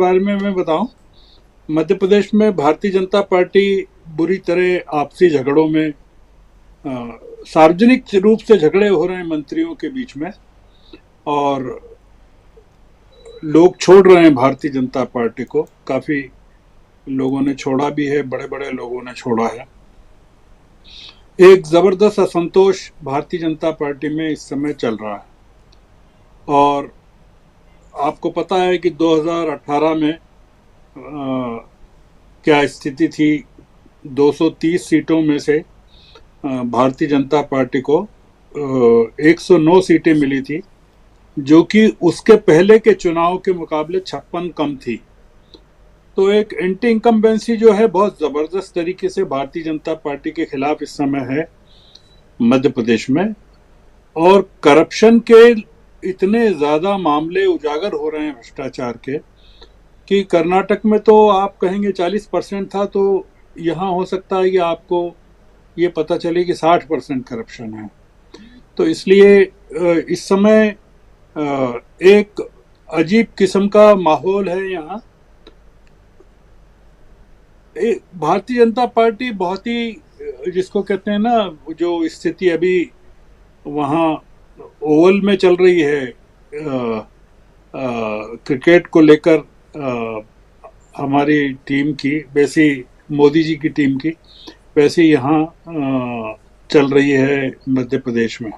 बारे में मैं बताऊं, मध्य प्रदेश में भारतीय जनता पार्टी बुरी तरह आपसी झगड़ों में, सार्वजनिक रूप से झगड़े हो रहे हैं मंत्रियों के बीच में, और लोग छोड़ रहे हैं भारतीय जनता पार्टी को। काफी लोगों ने छोड़ा भी है, बड़े बड़े लोगों ने छोड़ा है। एक जबरदस्त असंतोष भारतीय जनता पार्टी में इस समय चल रहा है। और आपको पता है कि 2018 में क्या स्थिति थी। 230 सीटों में से भारतीय जनता पार्टी को 109 सीटें मिली थी, जो कि उसके पहले के चुनाव के मुकाबले 56 कम थी। तो एक एंटी इनकम्बेंसी जो है बहुत जबरदस्त तरीके से भारतीय जनता पार्टी के खिलाफ इस समय है मध्य प्रदेश में। और करप्शन के इतने ज्यादा मामले उजागर हो रहे हैं भ्रष्टाचार के, कि कर्नाटक में तो आप कहेंगे 40% था, तो यहाँ हो सकता है कि आपको ये पता चले कि 60% करप्शन है। तो इसलिए इस समय एक अजीब किस्म का माहौल है यहाँ। भारतीय जनता पार्टी बहुत ही, जिसको कहते हैं ना, जो स्थिति अभी वहाँ ओवल में चल रही है क्रिकेट को लेकर, हमारी टीम की, वैसी मोदी जी की टीम की, वैसे यहाँ चल रही है मध्य प्रदेश में।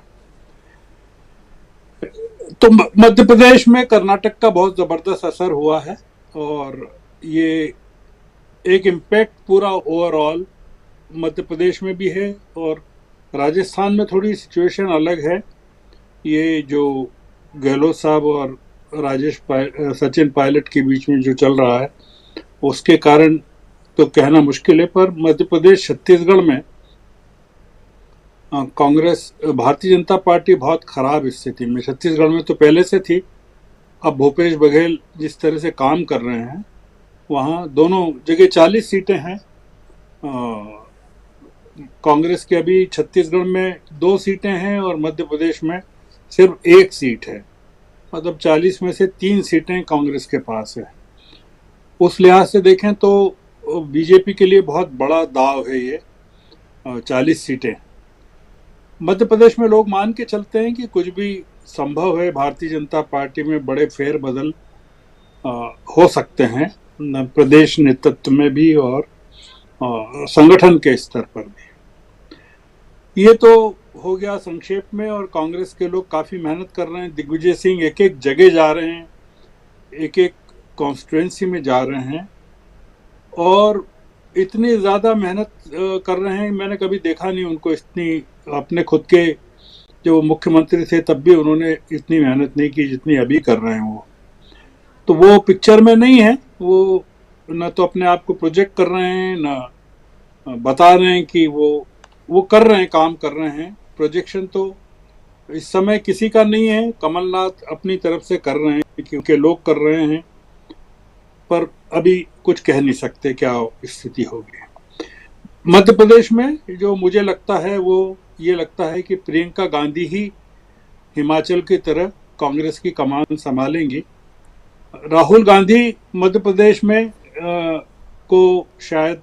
तो मध्य प्रदेश में कर्नाटक का बहुत जबरदस्त असर हुआ है, और ये एक इम्पैक्ट पूरा ओवरऑल मध्य प्रदेश में भी है। और राजस्थान में थोड़ी सिचुएशन अलग है। ये जो गहलोत साहब और सचिन पायलट के बीच में जो चल रहा है, उसके कारण तो कहना मुश्किल है। पर मध्य प्रदेश, छत्तीसगढ़ में कांग्रेस, भारतीय जनता पार्टी बहुत खराब स्थिति में, छत्तीसगढ़ में तो पहले से थी। अब भूपेश बघेल जिस तरह से काम कर रहे हैं, वहाँ दोनों जगह 40 सीटें हैं कांग्रेस की। अभी छत्तीसगढ़ में 2 सीटें हैं और मध्य प्रदेश में सिर्फ 1 सीट है। मतलब 40 में से 3 सीटें कांग्रेस के पास है। उस लिहाज से देखें तो बीजेपी के लिए बहुत बड़ा दाव है ये 40 सीटें। मध्य प्रदेश में लोग मान के चलते हैं कि कुछ भी संभव है, भारतीय जनता पार्टी में बड़े फेरबदल हो सकते हैं, प्रदेश नेतृत्व में भी और संगठन के स्तर पर भी। ये तो हो गया संक्षेप में। और कांग्रेस के लोग काफ़ी मेहनत कर रहे हैं। दिग्विजय सिंह एक एक जगह जा रहे हैं, एक एक कॉन्स्टिट्यूंसी में जा रहे हैं, और इतनी ज़्यादा मेहनत कर रहे हैं, मैंने कभी देखा नहीं उनको इतनी। अपने खुद के जो मुख्यमंत्री थे तब भी उन्होंने इतनी मेहनत नहीं की जितनी अभी कर रहे हैं वो। तो वो पिक्चर में नहीं है। वो न तो अपने आप को प्रोजेक्ट कर रहे हैं, न बता रहे हैं कि वो कर रहे हैं, काम कर रहे हैं। प्रोजेक्शन तो इस समय किसी का नहीं है। कमलनाथ अपनी तरफ से कर रहे हैं क्योंकि लोग कर रहे हैं, पर अभी कुछ कह नहीं सकते क्या स्थिति होगी। मध्य प्रदेश में जो मुझे लगता है वो ये लगता है कि प्रियंका गांधी ही हिमाचल की तरह कांग्रेस की कमान संभालेंगी। राहुल गांधी मध्य प्रदेश में को शायद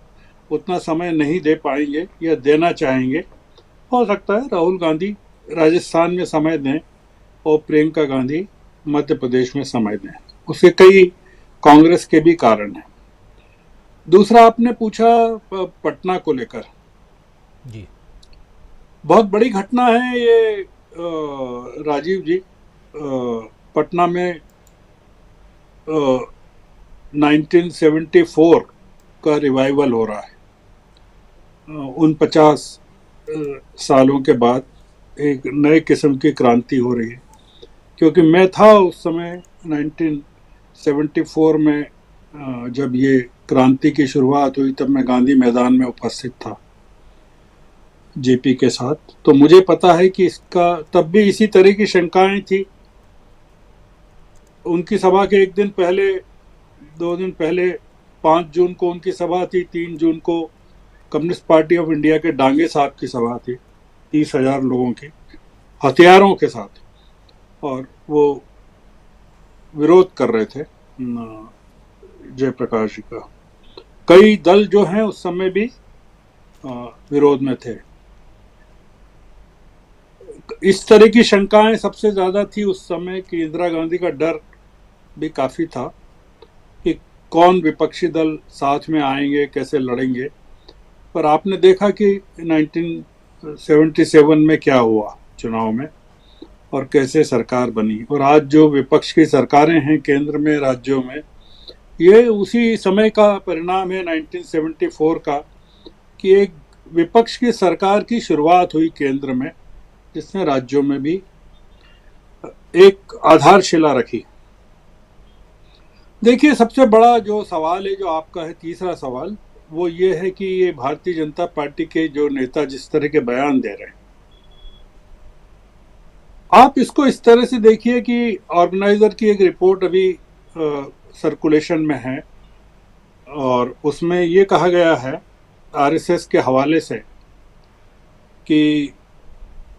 उतना समय नहीं दे पाएंगे या देना चाहेंगे। हो सकता है राहुल गांधी राजस्थान में समय दें और प्रियंका गांधी मध्य प्रदेश में समय दें। उसके कई कांग्रेस के भी कारण हैं। दूसरा आपने पूछा पटना को लेकर। जी, बहुत बड़ी घटना है ये राजीव जी। पटना में 1974 का रिवाइवल हो रहा है। उन 50 सालों के बाद एक नए किस्म की क्रांति हो रही है। क्योंकि मैं था उस समय 1974 में, जब ये क्रांति की शुरुआत हुई, तब मैं गांधी मैदान में उपस्थित था जेपी के साथ। तो मुझे पता है कि इसका तब भी इसी तरह की शंकाएं थी। उनकी सभा के एक दिन पहले, 2 दिन पहले, 5 जून को उनकी सभा थी। 3 जून को कम्युनिस्ट पार्टी ऑफ इंडिया के डांगे साहब की सभा थी, 30,000 लोगों की हथियारों के साथ, और वो विरोध कर रहे थे जयप्रकाश जी का। कई दल जो हैं उस समय भी विरोध में थे। इस तरह की शंकाएं सबसे ज्यादा थी उस समय कि इंदिरा गांधी का डर भी काफी था कि कौन विपक्षी दल साथ में आएंगे, कैसे लड़ेंगे। पर आपने देखा कि 1977 में क्या हुआ चुनाव में और कैसे सरकार बनी, और आज जो विपक्ष की सरकारें हैं केंद्र में, राज्यों में, ये उसी समय का परिणाम है 1974 का, कि एक विपक्ष की सरकार की शुरुआत हुई केंद्र में, जिसने राज्यों में भी एक आधारशिला रखी। देखिए, सबसे बड़ा जो सवाल है, जो आपका है तीसरा सवाल, वो ये है कि ये भारतीय जनता पार्टी के जो नेता जिस तरह के बयान दे रहे हैं, आप इसको इस तरह से देखिए कि ऑर्गेनाइजर की एक रिपोर्ट अभी सर्कुलेशन में है, और उसमें ये कहा गया है आरएसएस के हवाले से कि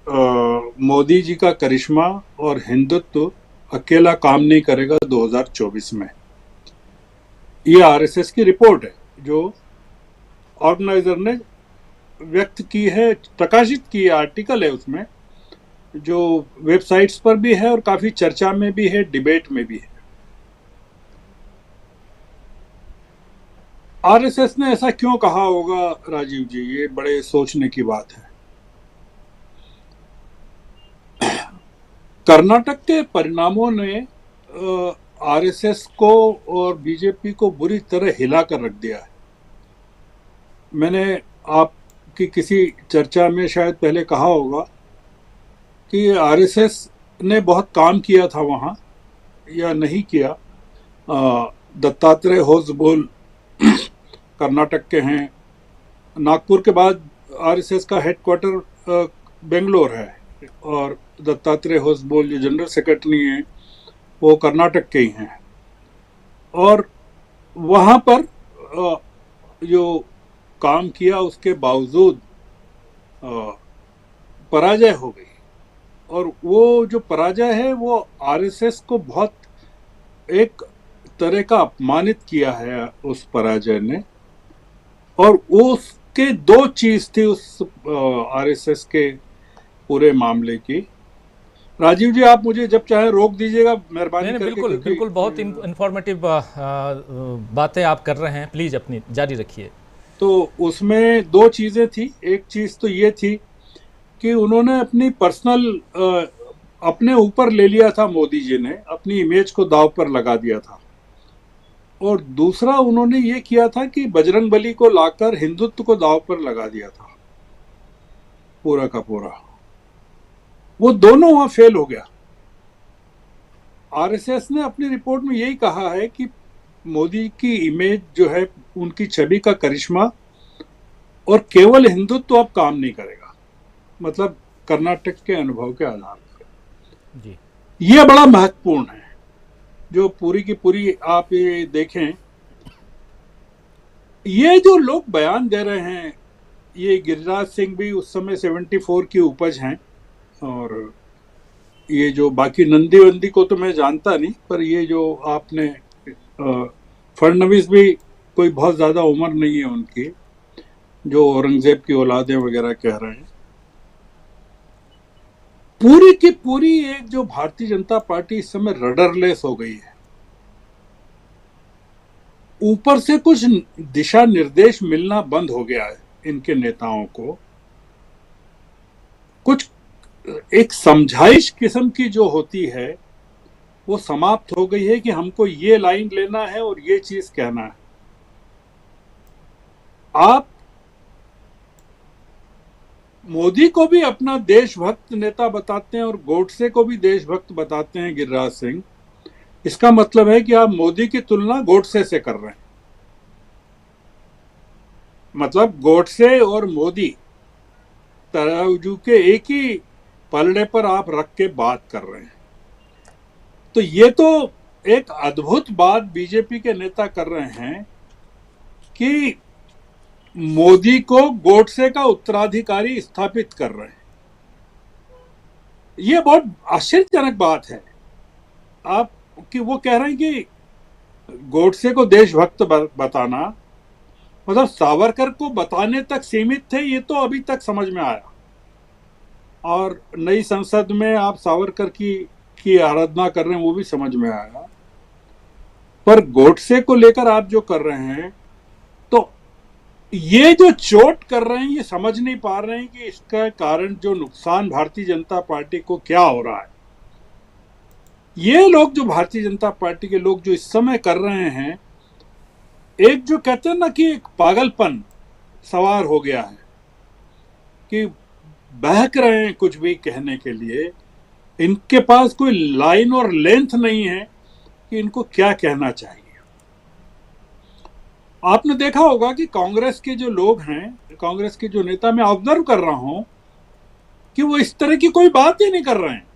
मोदी जी का करिश्मा और हिंदुत्व अकेला काम नहीं करेगा 2024 में। ये आरएसएस की रिपोर्ट है जो ऑर्गेनाइजर ने व्यक्त की है, प्रकाशित की, आर्टिकल है उसमें, जो वेबसाइट्स पर भी है और काफी चर्चा में भी है, डिबेट में भी है। आरएसएस ने ऐसा क्यों कहा होगा राजीव जी, ये बड़े सोचने की बात है। कर्नाटक के परिणामों ने आरएसएस को और बीजेपी को बुरी तरह हिला कर रख दिया है। मैंने आपकी किसी चर्चा में शायद पहले कहा होगा कि आरएसएस ने बहुत काम किया था वहाँ, या नहीं किया। दत्तात्रेय होसबोल कर्नाटक के हैं। नागपुर के बाद आरएसएस का हेडक्वार्टर बेंगलोर है, और दत्तात्रेय होसबोल जो जनरल सेक्रेटरी हैं वो कर्नाटक के ही हैं। और वहाँ पर जो काम किया उसके बावजूद पराजय हो गई, और वो जो पराजय है वो आरएसएस को बहुत एक तरह का अपमानित किया है उस पराजय ने। और उसके दो चीज थी उस आरएसएस के पूरे मामले की। राजीव जी, आप मुझे जब चाहे रोक दीजिएगा, मेहरबानी करके। बिल्कुल बिल्कुल, बहुत इंफॉर्मेटिव बातें आप कर रहे हैं, प्लीज अपनी जारी रखिए। तो उसमें दो चीजें थी। एक चीज तो ये थी कि उन्होंने अपनी पर्सनल अपने ऊपर ले लिया था, मोदी जी ने अपनी इमेज को दांव पर लगा दिया था। और दूसरा उन्होंने ये किया था कि बजरंगबली को लाकर हिंदुत्व को दांव पर लगा दिया था पूरा का पूरा। वो दोनों वहां फेल हो गया। आरएसएस ने अपनी रिपोर्ट में यही कहा है कि मोदी की इमेज जो है, उनकी छवि का करिश्मा और केवल हिंदुत्व अब काम नहीं करेगा, मतलब कर्नाटक के अनुभव के आधार पर जी। ये बड़ा महत्वपूर्ण है, जो पूरी की पूरी आप ये देखें, ये जो लोग बयान दे रहे हैं, ये गिरिराज सिंह भी उस समय 74 की उपज हैं, और ये जो बाकी नंदी वंदी को तो मैं जानता नहीं, पर ये जो आपने फडणवीस भी कोई बहुत ज्यादा उम्र नहीं है उनकी, जो औरंगजेब की औलादें वगैरह कह रहे हैं। पूरी की पूरी एक जो भारतीय जनता पार्टी इस समय रडरलेस हो गई है। ऊपर से कुछ दिशा निर्देश मिलना बंद हो गया है इनके नेताओं को। कुछ एक समझाइश किस्म की जो होती है वो समाप्त हो गई है कि हमको ये लाइन लेना है और ये चीज कहना है। आप मोदी को भी अपना देशभक्त नेता बताते हैं और गोडसे को भी देशभक्त बताते हैं, गिरिराज सिंह। इसका मतलब है कि आप मोदी की तुलना गोडसे से कर रहे हैं। मतलब गोडसे और मोदी तराजू के एक ही पलड़े पर आप रख के बात कर रहे हैं। तो ये तो एक अद्भुत बात बीजेपी के नेता कर रहे हैं कि मोदी को गोडसे का उत्तराधिकारी स्थापित कर रहे हैं। ये बहुत आश्चर्यजनक बात है। आप कि वो कह रहे हैं कि गोडसे को देशभक्त बताना मतलब सावरकर को बताने तक सीमित थे, ये तो अभी तक समझ में आया। और नई संसद में आप सावरकर की आराधना कर रहे हैं, वो भी समझ में आया। पर गोडसे को लेकर आप जो कर रहे हैं, तो ये जो चोट कर रहे हैं, ये समझ नहीं पा रहे हैं कि इसका कारण जो नुकसान भारतीय जनता पार्टी को क्या हो रहा है। ये लोग जो भारतीय जनता पार्टी के लोग जो इस समय कर रहे हैं, एक जो कहते हैं ना कि एक पागलपन सवार हो गया है कि बहक रहे हैं कुछ भी कहने के लिए। इनके पास कोई लाइन और लेंथ नहीं है कि इनको क्या कहना चाहिए। आपने देखा होगा कि कांग्रेस के जो लोग हैं, कांग्रेस के जो नेता, मैं ऑब्जर्व कर रहा हूं कि वो इस तरह की कोई बात ही नहीं कर रहे हैं।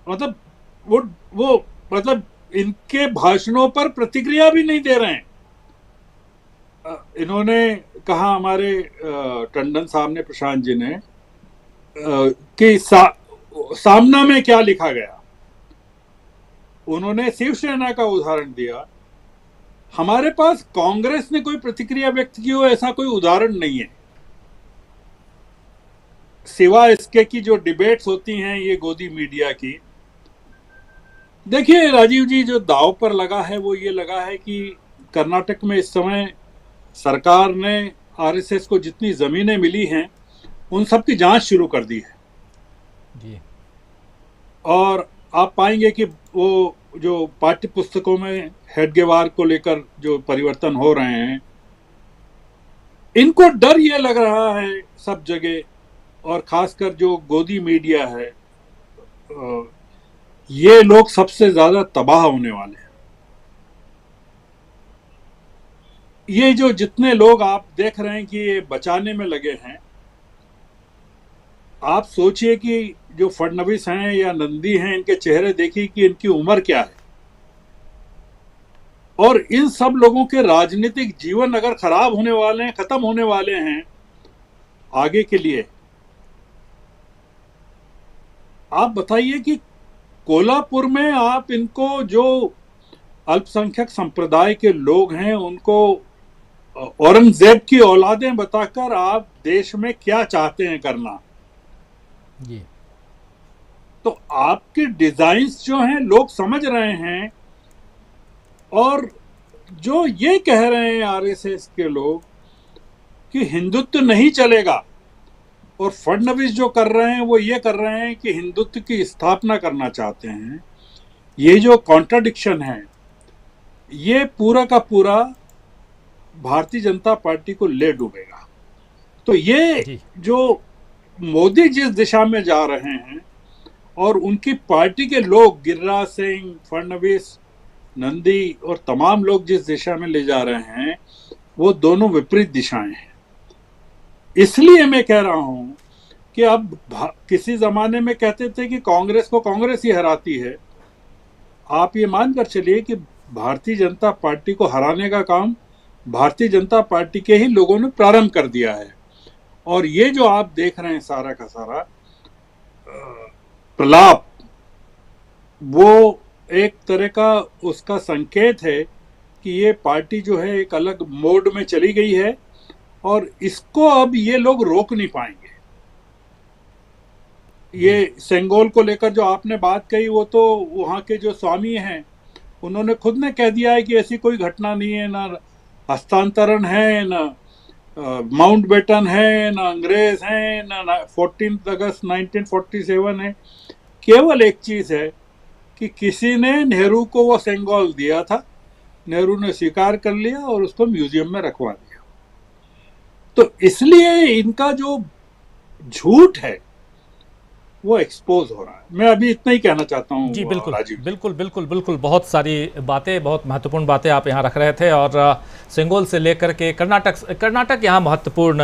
मतलब वो मतलब इनके भाषणों पर प्रतिक्रिया भी नहीं दे रहे हैं। इन्होंने कहा, हमारे टंडन साहब ने, प्रशांत जी ने, कि सामना में क्या लिखा गया। उन्होंने शिवसेना का उदाहरण दिया। हमारे पास कांग्रेस ने कोई प्रतिक्रिया व्यक्त की हो ऐसा कोई उदाहरण नहीं है, सिवाय इसके कि जो डिबेट्स होती हैं ये गोदी मीडिया की। देखिए राजीव जी, जो दांव पर लगा है वो ये लगा है कि कर्नाटक में इस समय सरकार ने आरएसएस को जितनी जमीनें मिली हैं उन सब की जांच शुरू कर दी है जी। और आप पाएंगे कि वो जो पाठ्य पुस्तकों में हेडगेवार को लेकर जो परिवर्तन हो रहे हैं, इनको डर ये लग रहा है सब जगह, और खासकर जो गोदी मीडिया है, ये लोग सबसे ज्यादा तबाह होने वाले हैं। ये जो जितने लोग आप देख रहे हैं कि ये बचाने में लगे हैं, आप सोचिए कि जो फडणवीस हैं या नंदी हैं, इनके चेहरे देखिए कि इनकी उम्र क्या है, और इन सब लोगों के राजनीतिक जीवन अगर खराब होने वाले हैं, खत्म होने वाले हैं आगे के लिए। आप बताइए कि कोल्हापुर में आप इनको, जो अल्पसंख्यक संप्रदाय के लोग हैं, उनको औरंगजेब की औलादें बताकर आप देश में क्या चाहते हैं करना जी। तो आपके डिजाइन्स जो हैं लोग समझ रहे हैं। और जो ये कह रहे हैं आरएसएस के लोग कि हिंदुत्व नहीं चलेगा, और फडणवीस जो कर रहे हैं वो ये कर रहे हैं कि हिंदुत्व की स्थापना करना चाहते हैं, ये जो कॉन्ट्राडिक्शन है, ये पूरा का पूरा भारतीय जनता पार्टी को ले डूबेगा। तो ये जो मोदी जिस दिशा में जा रहे हैं और उनकी पार्टी के लोग, गिरिराज सिंह, फडणवीस, नंदी और तमाम लोग जिस दिशा में ले जा रहे हैं, वो दोनों विपरीत दिशाएं हैं। इसलिए मैं कह रहा हूं कि अब किसी जमाने में कहते थे कि कांग्रेस को कांग्रेस ही हराती है। आप ये मानकर चलिए कि भारतीय जनता पार्टी को हराने का काम भारतीय जनता पार्टी के ही लोगों ने प्रारंभ कर दिया है। और ये जो आप देख रहे हैं सारा का सारा प्रलाप, वो एक तरह का उसका संकेत है कि ये पार्टी जो है एक अलग मोड में चली गई है, और इसको अब ये लोग रोक नहीं पाएंगे। ये सेंगोल को लेकर जो आपने बात कही, वो तो वहाँ के जो स्वामी हैं उन्होंने खुद ने कह दिया है कि ऐसी कोई घटना नहीं है, ना हस्तांतरण है, ना माउंटबेटन है, ना अंग्रेज हैं, ना 14 अगस्त 1947 है। केवल एक चीज है कि किसी ने नेहरू को वो सेंगोल दिया था, नेहरू ने स्वीकार कर लिया और उसको म्यूजियम में रखवा दिया। तो इसलिए इनका जो झूठ है वो एक्सपोज हो रहा है। मैं अभी इतना ही कहना चाहता हूँ। जी बिल्कुल बिल्कुल बिल्कुल बिल्कुल, बहुत सारी बातें, बहुत महत्वपूर्ण बातें आप यहाँ रख रहे थे। और सेंगोल से लेकर के कर्नाटक यहाँ महत्वपूर्ण